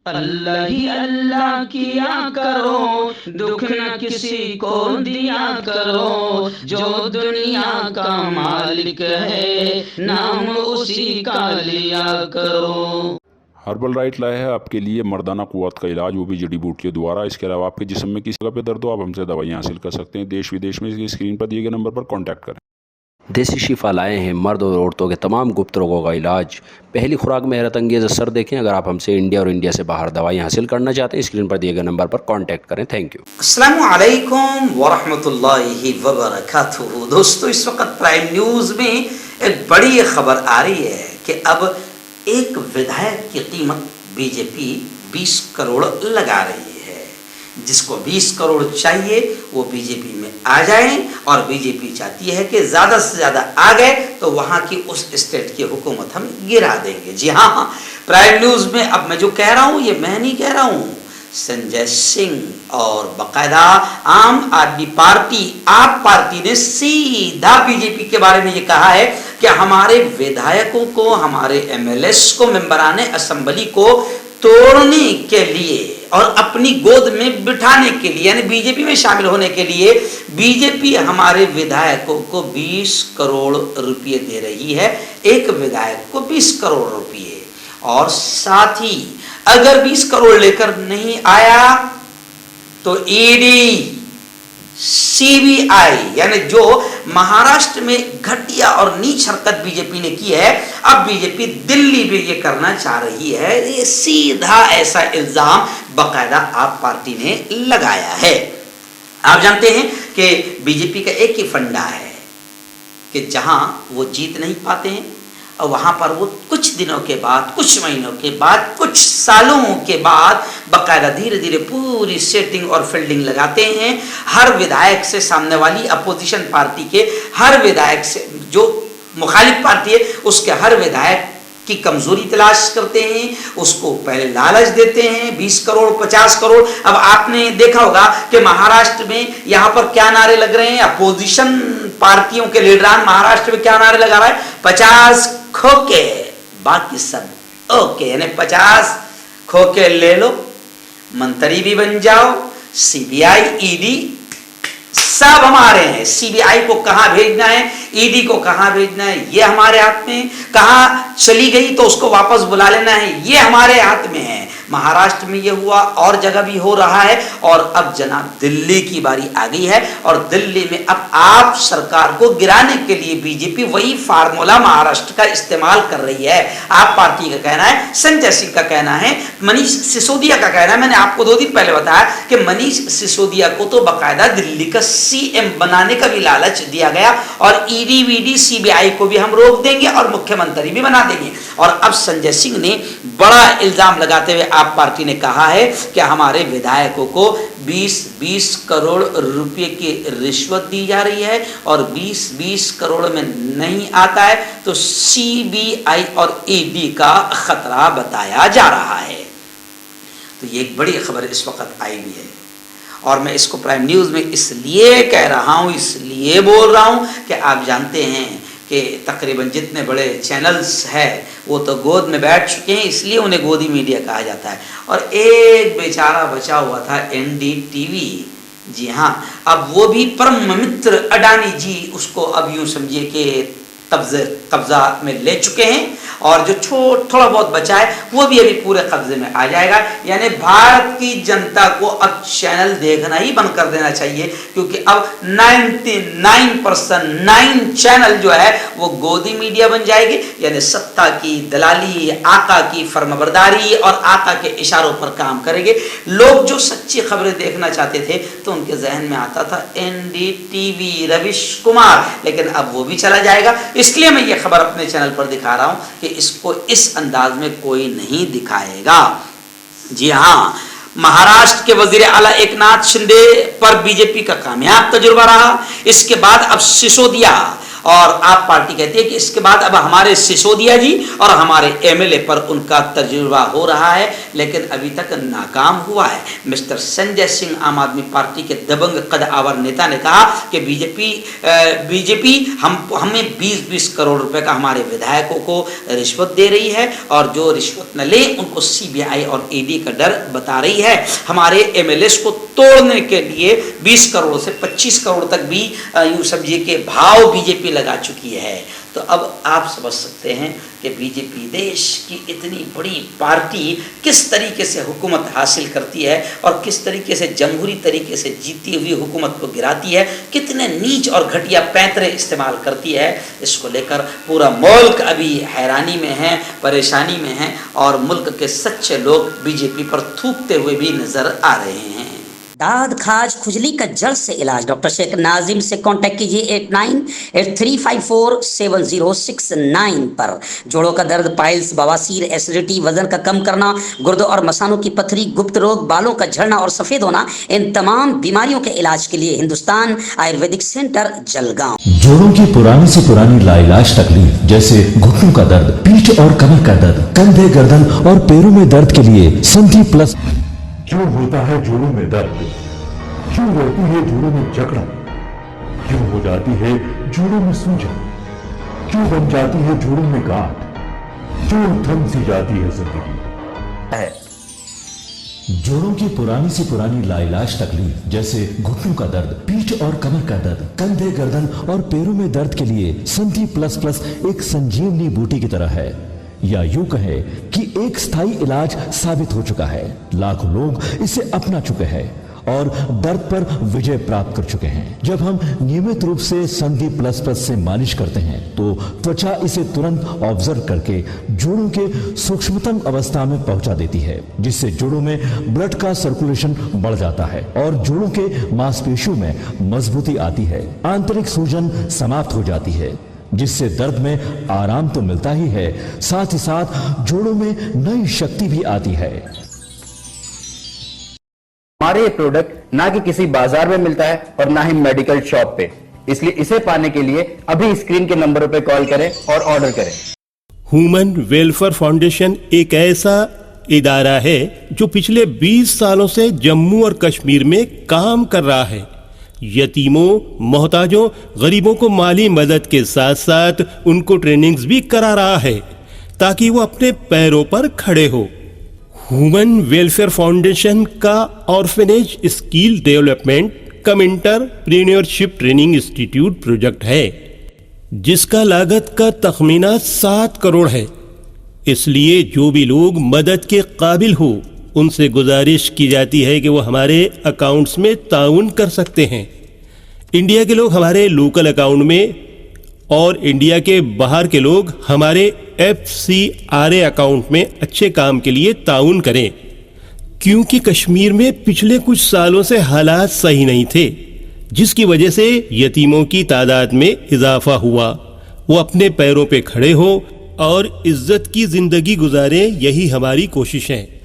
अल्लाह ही अल्लाह किया करो, दुख न किसी को दिया करो, जो दुनिया का मालिक है नाम उसी का लिया करो। हर्बल राइट लाया है आपके लिए मर्दाना कुव्वत का इलाज, वो भी जड़ी बूटियों द्वारा। इसके अलावा आपके जिस्म में किसी जगह पे दर्द हो, आप हमसे दवाइयाँ हासिल कर सकते हैं। देश विदेश में इसकी स्क्रीन पर दिए गए नंबर पर कॉन्टैक्ट करें। देसी शिफा लाए हैं मर्द और औरतों के तमाम गुप्त रोगों का इलाज। पहली खुराक में हैरत अंगेज़ असर देखें। अगर आप हमसे इंडिया और इंडिया से बाहर दवाई हासिल करना चाहते हैं, स्क्रीन पर दिए गए नंबर पर कांटेक्ट करें। Thank you. अस्सलामु अलैकुम वरहमतुल्लाहि वबरकातुहू। दोस्तों, इस वक्त प्राइम न्यूज़ में एक बड़ी खबर आ रही है कि अब एक विधायक की कीमत बीजेपी 20 करोड़ लगा रही है। जिसको 20 करोड़ चाहिए वो बीजेपी में आ जाए, और बीजेपी चाहती है कि ज़्यादा से ज़्यादा आ गए तो वहाँ की उस स्टेट की हुकूमत हम गिरा देंगे। जी हाँ, प्राइम न्यूज़ में अब मैं जो कह रहा हूँ ये मैं नहीं कह रहा हूँ, संजय सिंह और बाकायदा आम आदमी पार्टी आप पार्टी ने सीधा बीजेपी के बारे में ये कहा है कि हमारे विधायकों को, हमारे एमएलएस को, मेंबराने असेंबली को तोड़ने के लिए और अपनी गोद में बिठाने के लिए, यानी बीजेपी में शामिल होने के लिए बीजेपी हमारे विधायकों को 20 करोड़ रुपए दे रही है। एक विधायक को 20 करोड़ रुपए, और साथ ही अगर 20 करोड़ लेकर नहीं आया तो ईडी, सीबीआई, यानी जो महाराष्ट्र में घटिया और नीच हरकत बीजेपी ने की है, अब बीजेपी दिल्ली में ये करना चाह रही है। ये सीधा ऐसा इल्जाम बाकायदा आप पार्टी ने लगाया है। आप जानते हैं कि बीजेपी का एक ही फंडा है कि जहां वो जीत नहीं पाते हैं और वहां पर वो कुछ दिनों के बाद, कुछ महीनों के बाद, कुछ सालों के बाद बाकायदा धीरे धीरे पूरी सेटिंग और फील्डिंग लगाते हैं। हर विधायक से, सामने वाली अपोजिशन पार्टी के हर विधायक से, जो मुखालिफ पार्टी है उसके हर विधायक की कमजोरी तलाश करते हैं, उसको पहले लालच देते हैं 20 करोड़ 50 करोड़। अब आपने देखा होगा कि महाराष्ट्र में यहाँ पर क्या नारे लग रहे हैं, अपोजिशन पार्टियों के लीडरान महाराष्ट्र में क्या नारे लगा रहा है, 50 खोके बाकी सब ओके, यानी 50 खोके ले लो, मंत्री भी बन जाओ, सीबीआई ईडी सब हमारे हैं। सीबीआई को कहां भेजना है, ईडी को कहां भेजना है, ये हमारे हाथ में। कहां चली गई तो उसको वापस बुला लेना है, ये हमारे हाथ में है। महाराष्ट्र में ये हुआ, और जगह भी हो रहा है, और अब जनाब दिल्ली की बारी आ गई है। और दिल्ली में अब आप सरकार को गिराने के लिए बीजेपी वही फार्मूला महाराष्ट्र का इस्तेमाल कर रही है। आप पार्टी का कहना है, संजय सिंह का कहना है, मनीष सिसोदिया का कहना है। मैंने आपको 2 दिन पहले बताया कि मनीष सिसोदिया को तो बाकायदा दिल्ली का सीएम बनाने का भी लालच दिया गया, और ईडी वीडी सीबीआई को भी हम रोक देंगे और मुख्यमंत्री भी बना देंगे। और अब संजय सिंह ने बड़ा इल्जाम लगाते हुए आप पार्टी ने कहा है कि हमारे विधायकों को 20-20 करोड़ रुपए की रिश्वत दी जा रही है, और 20-20 करोड़ में नहीं आता है तो सीबीआई और ईडी का खतरा बताया जा रहा है। तो ये एक बड़ी खबर इस वक्त आई हुई है, और मैं इसको प्राइम न्यूज़ में इसलिए कह रहा हूँ, इसलिए बोल रहा हूँ कि आप जानते हैं कि तकरीबन जितने बड़े चैनल्स हैं वो तो गोद में बैठ चुके हैं, इसलिए उन्हें गोदी मीडिया कहा जाता है। और एक बेचारा बचा हुआ था एनडीटीवी, जी हाँ, अब वो भी परम मित्र अडानी जी उसको अब यूँ समझिए कि कब्जा में ले चुके हैं, और जो थोड़ा बहुत बचा है वो भी अभी पूरे कब्जे में आ जाएगा। यानी भारत की जनता को अब चैनल देखना ही बंद कर देना चाहिए, क्योंकि अब 99% 9 चैनल जो है वो गोदी मीडिया बन जाएगी। यानी सत्ता की दलाली, आका की फर्माबरदारी और आका के इशारों पर काम करेंगे। लोग जो सच्ची खबरें देखना चाहते थे तो उनके जहन में आता था एनडीटीवी, रविश कुमार, लेकिन अब वो भी चला जाएगा। इसलिए मैं ये खबर अपने चैनल पर दिखा रहा हूं कि इसको इस अंदाज में कोई नहीं दिखाएगा। जी हाँ, महाराष्ट्र के वजीर आला एकनाथ शिंदे पर बीजेपी का कामयाब तजुर्बा रहा। इसके बाद अब सिसोदिया और आप पार्टी कहती है कि इसके बाद अब हमारे सिसोदिया जी और हमारे एमएलए पर उनका तजुर्बा हो रहा है, लेकिन अभी तक नाकाम हुआ है। मिस्टर संजय सिंह आम आदमी पार्टी के दबंग कद आवर नेता ने कहा कि बीजेपी हमें 20-20 करोड़ रुपए का हमारे विधायकों को रिश्वत दे रही है और जो रिश्वत न ले उनको सीबीआई और ईडी का डर बता रही है। हमारे एमएलएस को तोड़ने के लिए 20 करोड़ से 25 करोड़ तक भी यूं समझिए कि भाव बीजेपी लगा चुकी है। तो अब आप समझ सकते हैं कि बीजेपी देश की इतनी बड़ी पार्टी किस तरीके से हुकूमत हासिल करती है और किस तरीके से जमहूरी तरीके से जीती हुई हुकूमत को गिराती है, कितने नीच और घटिया पैंतरे इस्तेमाल करती है। इसको लेकर पूरा मुल्क अभी हैरानी में है, परेशानी में है और मुल्क के सच्चे लोग बीजेपी पर थूकते हुए भी नजर आ रहे हैं। दाद खाज खुजली का जल्द से इलाज डॉक्टर शेख नाजिम से कांटेक्ट कीजिए 8983547069 पर। जोड़ों का दर्द, पाइल्स, बवासीर, एसिडिटी, वजन का कम करना, गुर्दों और मसानों की पथरी, गुप्त रोग, बालों का झड़ना और सफेद होना, इन तमाम बीमारियों के इलाज के लिए हिंदुस्तान आयुर्वेदिक सेंटर जलगांव। जोड़ों की पुरानी से पुरानी लाइलाज तकलीफ जैसे घुटनों का दर्द, पीठ और कमर का दर्द, कंधे, गर्दन और पैरों में दर्द के लिए संधि प्लस। क्यों होता है जोड़ों में दर्द? क्यों रहती है जोड़ों में जकड़न? क्यों हो जाती है जोड़ों में सूजन? क्यों बन जाती है जोड़ों में गांठ? क्यों थम सी जाती है जिंदगी? जोड़ों की पुरानी से पुरानी लाइलाज तकलीफ जैसे घुटनों का दर्द, पीठ और कमर का दर्द, कंधे, गर्दन और पैरों में दर्द के लिए संधि प्लस प्लस एक संजीवनी बूटी की तरह है, या यूं कहे कि एक स्थायी इलाज साबित हो चुका है। लाखों लोग इसे अपना चुके हैं और दर्द पर विजय प्राप्त कर चुके हैं। जब हम नियमित रूप से संधि प्लस प्लस से मालिश करते हैं तो त्वचा इसे तुरंत ऑब्जर्व करके जोड़ों के सूक्ष्मतम अवस्था में पहुंचा देती है, जिससे जोड़ों में ब्लड का सर्कुलेशन बढ़ जाता है और जोड़ों के मांसपेशियों में मजबूती आती है। आंतरिक सूजन समाप्त हो जाती है, जिससे दर्द में आराम तो मिलता ही है, साथ ही साथ जोड़ों में नई शक्ति भी आती है। हमारे ये प्रोडक्ट ना कि किसी बाजार में मिलता है और ना ही मेडिकल शॉप पे, इसलिए इसे पाने के लिए अभी स्क्रीन के नंबरों पे कॉल करें और ऑर्डर करें। ह्यूमन वेलफेयर फाउंडेशन एक ऐसा इदारा है जो पिछले 20 सालों से जम्मू और कश्मीर में काम कर रहा है। यतीमों, मोहताजों, गरीबों को माली मदद के साथ साथ उनको ट्रेनिंग्स भी करा रहा है ताकि वो अपने पैरों पर खड़े हो। ह्यूमन वेलफेयर फाउंडेशन का ऑर्फनेज स्किल डेवलपमेंट कम एंटरप्रेन्योरशिप ट्रेनिंग इंस्टीट्यूट प्रोजेक्ट है, जिसका लागत का तखमीना 7 करोड़ है। इसलिए जो भी लोग मदद के काबिल हो उनसे गुजारिश की जाती है कि वो हमारे अकाउंट्स में ताउन कर सकते हैं। इंडिया के लोग हमारे लोकल अकाउंट में और इंडिया के बाहर के लोग हमारे FCRA अकाउंट में अच्छे काम के लिए ताउन करें, क्योंकि कश्मीर में पिछले कुछ सालों से हालात सही नहीं थे, जिसकी वजह से यतीमों की तादाद में इजाफा हुआ। वो अपने पैरों पे खड़े हो और इज्जत की जिंदगी गुजारें, यही हमारी कोशिश है।